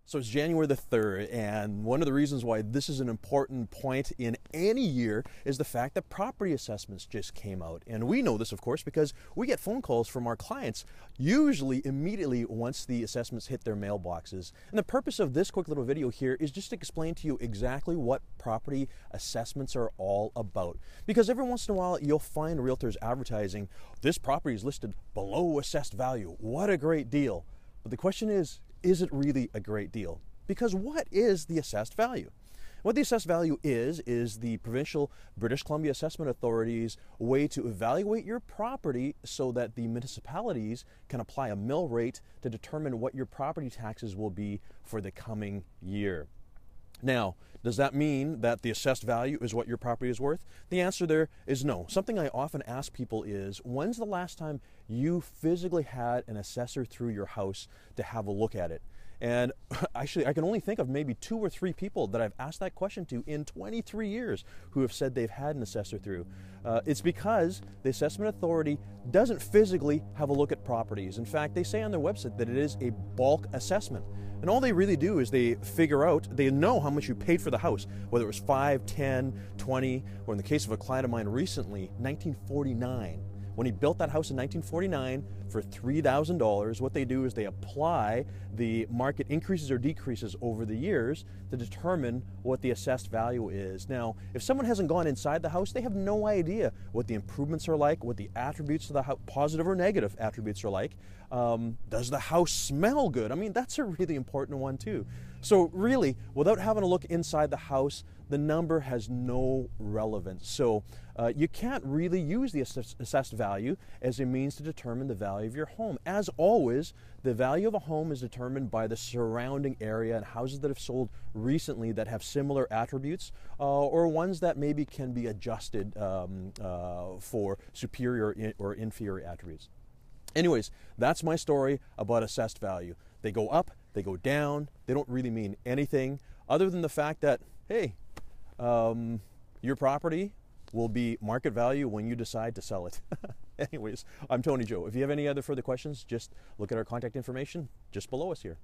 So it's January the 3rd, and one of the reasons why this is an important point in any year is the fact that property assessments just came out. And we know this, of course, because we get phone calls from our clients, usually immediately once the assessments hit their mailboxes. And the purpose of this quick little video here is just to explain to you exactly what property assessments are all about. Because every once in a while, you'll find realtors advertising, this property is listed below assessed value. What a great deal. But the question is it really a great deal? Because what is the assessed value? What the assessed value is the provincial British Columbia Assessment Authority's way to evaluate your property so that the municipalities can apply a mill rate to determine what your property taxes will be for the coming year. Now, does that mean that the assessed value is what your property is worth? The answer there is no. Something I often ask people is, when's the last time you physically had an assessor through your house to have a look at it? And actually, I can only think of maybe 2 or 3 people that I've asked that question to in 23 years who have said they've had an assessor through. It's because the Assessment Authority doesn't physically have a look at properties. In fact, they say on their website that it is a bulk assessment. And all they really do is they figure out, they know how much you paid for the house, whether it was 5, 10, 20, or in the case of a client of mine recently, 1949. When he built that house in 1949 for $3,000, what they do is they apply the market increases or decreases over the years to determine what the assessed value is. Now, if someone hasn't gone inside the house, they have no idea what the improvements are like, what the attributes of the house, positive or negative attributes are like. Does the house smell good? I mean, that's a really important one too. So really, without having a look inside the house, the number has no relevance. So you can't really use the assessed value as a means to determine the value of your home. As always, the value of a home is determined by the surrounding area and houses that have sold recently that have similar attributes or ones that maybe can be adjusted for superior or inferior attributes. Anyways, that's my story about assessed value. They go up, they go down, they don't really mean anything other than the fact that, hey, your property will be market value when you decide to sell it. Anyways, I'm Tony Joe. If you have any other further questions, just look at our contact information just below us here.